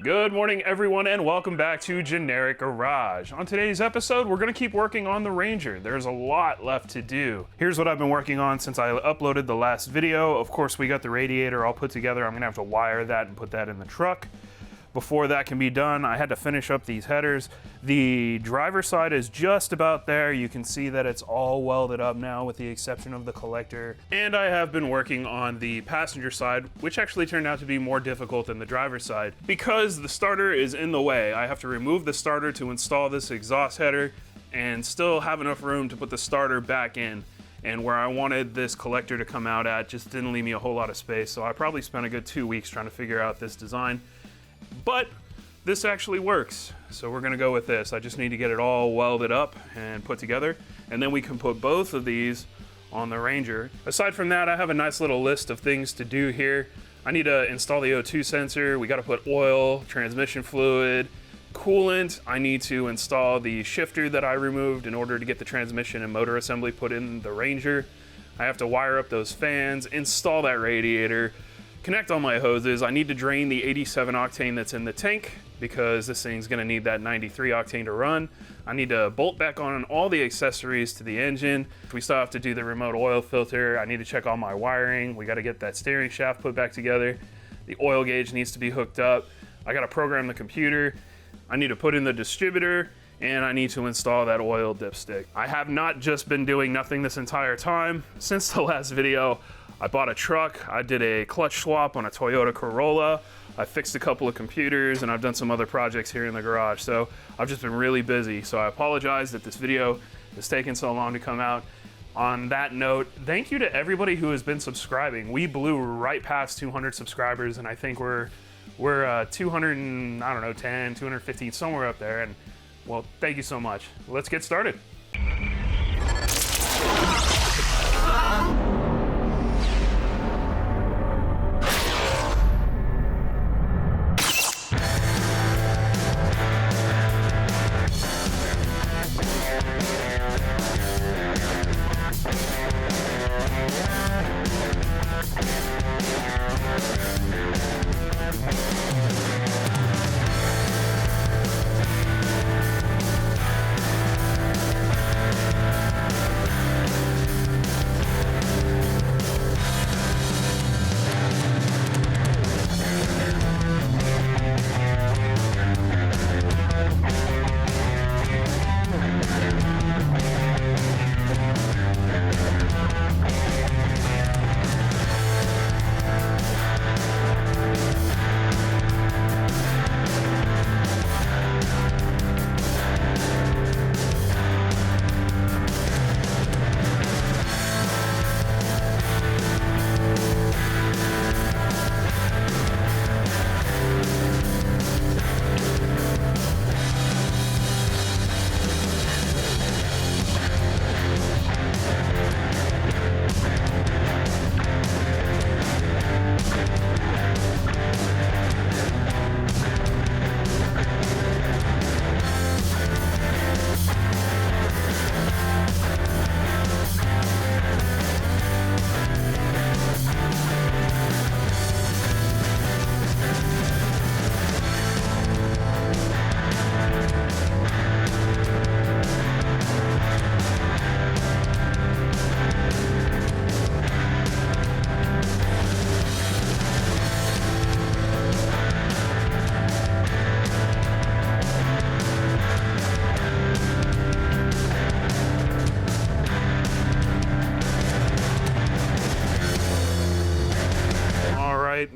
Good morning, everyone, and welcome back to Generic Garage. On today's episode, we're going to keep working on the Ranger. There's a lot left to do. Here's what I've been working on since I uploaded the last video. Of course, we got the radiator all put together. I'm going to have to wire that and put that in the truck. Before that can be done, I had to finish up these headers. The driver's side is just about there. You can see that it's all welded up now with the exception of the collector. And I have been working on the passenger side, which actually turned out to be more difficult than the driver's side. Because the starter is in the way, I have to remove the starter to install this exhaust header and still have enough room to put the starter back in. And where I wanted this collector to come out at just didn't leave me a whole lot of space. So I probably spent a good 2 weeks trying to figure out this design. But this actually works, so we're gonna go with this. I just need to get it all welded up and put together, and then we can put both of these on the Ranger. Aside from that, I have a nice little list of things to do here. I need to install the O2 sensor. We gotta put oil, transmission fluid, coolant. I need to install the shifter that I removed in order to get the transmission and motor assembly put in the Ranger. I have to wire up those fans, install that radiator, connect all my hoses. I need to drain the 87 octane that's in the tank because this thing's gonna need that 93 octane to run. I need to bolt back on all the accessories to the engine. We still have to do the remote oil filter. I need to check all my wiring. We gotta get that steering shaft put back together. The oil gauge needs to be hooked up. I gotta program the computer. I need to put in the distributor, and I need to install that oil dipstick. I have not just been doing nothing this entire time. Since the last video, I bought a truck, I did a clutch swap on a Toyota Corolla, I fixed a couple of computers, and I've done some other projects here in the garage. So I've just been really busy. So I apologize that this video is taking so long to come out. On that note, thank you to everybody who has been subscribing. We blew right past 200 subscribers, and I think we're 200 and, I don't know, 10, 215, somewhere up there. And well, thank you so much. Let's get started.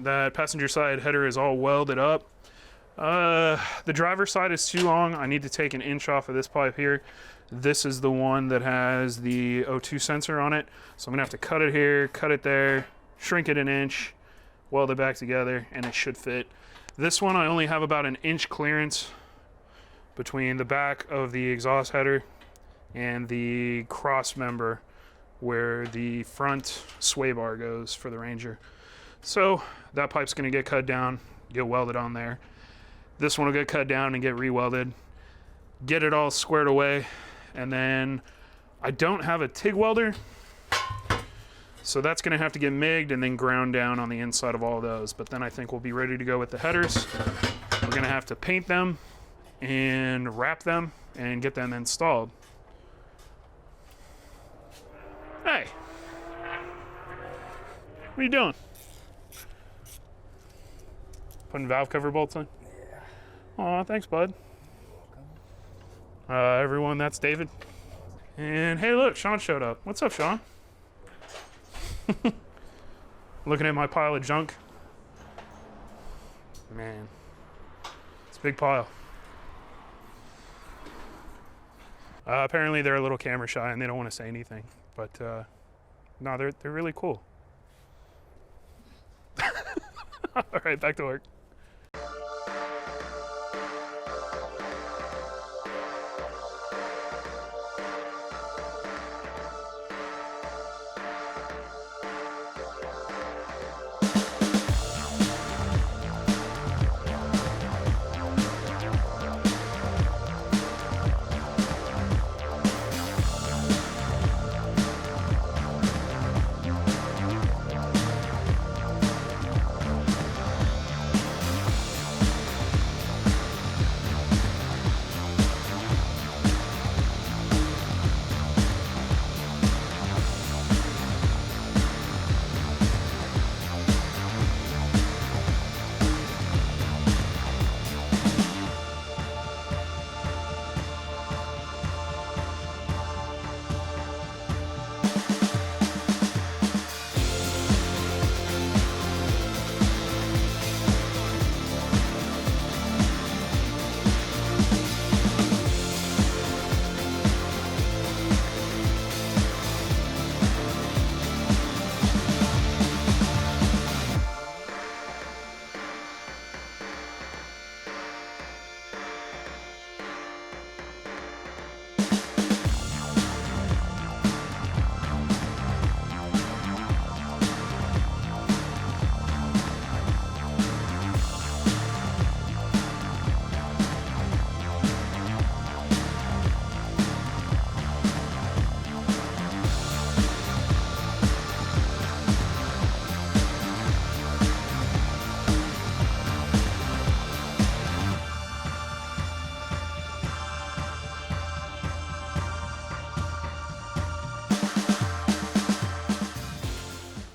That passenger side header is all welded up. The driver's side is too long. I need to take an inch off of this pipe here. This is the one that has the O2 sensor on it. So I'm gonna have to cut it here, cut it there, shrink it an inch, weld it back together, and it should fit. This one I only have about an inch clearance between the back of the exhaust header and the cross member where the front sway bar goes for the Ranger. So that pipe's gonna get cut down, get welded on there. This one will get cut down and get re-welded. Get it all squared away, and then I don't have a TIG welder, so that's gonna have to get MIG'd and then ground down on the inside of all of those. But then I think we'll be ready to go with the headers. We're gonna have to paint them and wrap them and get them installed. Hey, what are you doing? Putting valve cover bolts in? Yeah. Aw, thanks, bud. Everyone, that's David. And hey, look, Sean showed up. What's up, Sean? Looking at my pile of junk. Man, it's a big pile. Apparently they're a little camera shy and they don't want to say anything, but no, they're really cool. All right, back to work.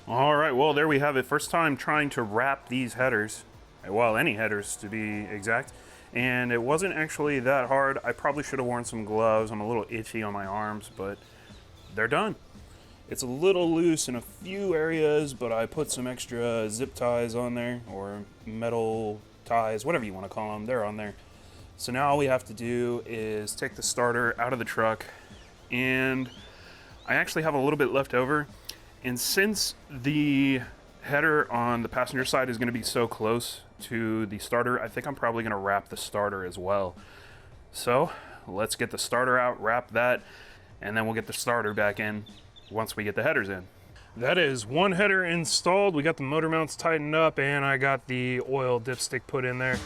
All right, well, there we have it. First time trying to wrap these headers, well, any headers to be exact, and it wasn't actually that hard. I probably should have worn some gloves. I'm a little itchy on my arms, but they're done. It's a little loose in a few areas, but I put some extra zip ties on there, or metal ties, whatever you want to call them, they're on there. So now all we have to do is take the starter out of the truck, and I actually have a little bit left over. And since the header on the passenger side is going to be so close to the starter, I think I'm probably going to wrap the starter as well. So let's get the starter out, wrap that, and then we'll get the starter back in once we get the headers in. That is one header installed. We got the motor mounts tightened up, and I got the oil dipstick put in there.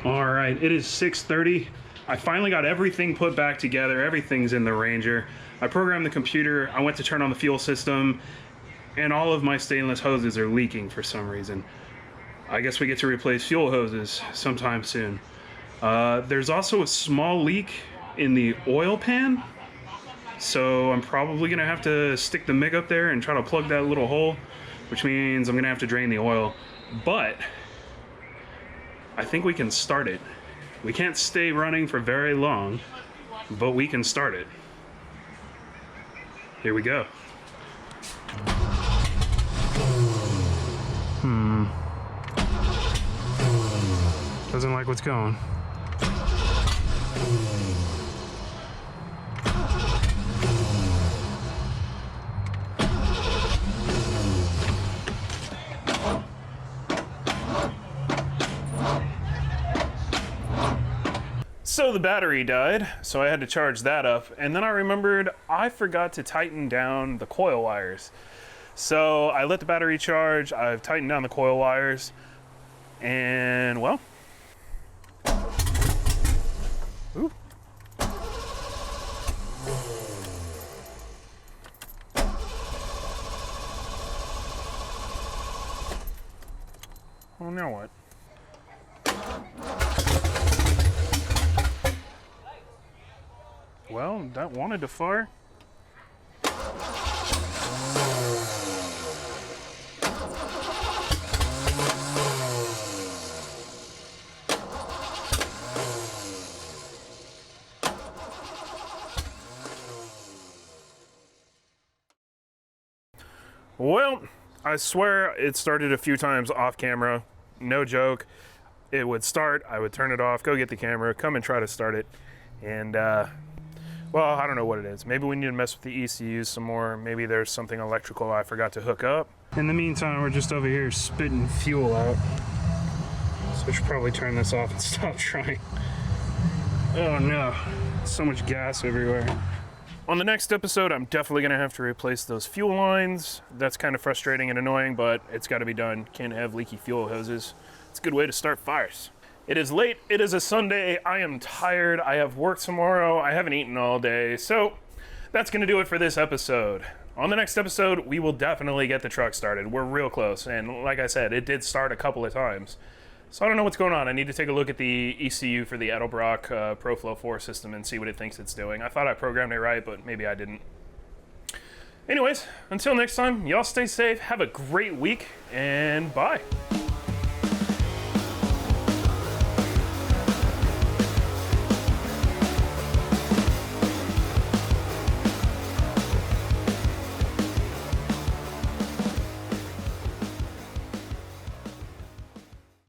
All right, it is 6:30. I finally got everything put back together. Everything's in the Ranger. I programmed the computer. I went to turn on the fuel system, and all of my stainless hoses are leaking for some reason. I guess we get to replace fuel hoses sometime soon. There's also a small leak in the oil pan, so I'm probably gonna have to stick the MIG up there and try to plug that little hole, which means I'm gonna have to drain the oil. But I think we can start it. We can't stay running for very long, but we can start it. Here we go. Doesn't like what's going. So the battery died, so I had to charge that up, and then I remembered I forgot to tighten down the coil wires. So I let the battery charge, I've tightened down the coil wires, and well, ooh. Well, now what? Well, that wanted to fire. Well, I swear it started a few times off camera. No joke. It would start, I would turn it off, go get the camera, come and try to start it. And, well, I don't know what it is. Maybe we need to mess with the ECUs some more. Maybe there's something electrical I forgot to hook up. In the meantime, we're just over here spitting fuel out. So I should probably turn this off and stop trying. Oh no, so much gas everywhere. On the next episode, I'm definitely gonna have to replace those fuel lines. That's kind of frustrating and annoying, but it's gotta be done. Can't have leaky fuel hoses. It's a good way to start fires. It is late, it is a Sunday, I am tired, I have work tomorrow, I haven't eaten all day, so that's gonna do it for this episode. On the next episode, we will definitely get the truck started. We're real close, and like I said, it did start a couple of times. So I don't know what's going on. I need to take a look at the ECU for the Edelbrock ProFlow 4 system and see what it thinks it's doing. I thought I programmed it right, but maybe I didn't. Anyways, until next time, y'all stay safe, have a great week, and bye.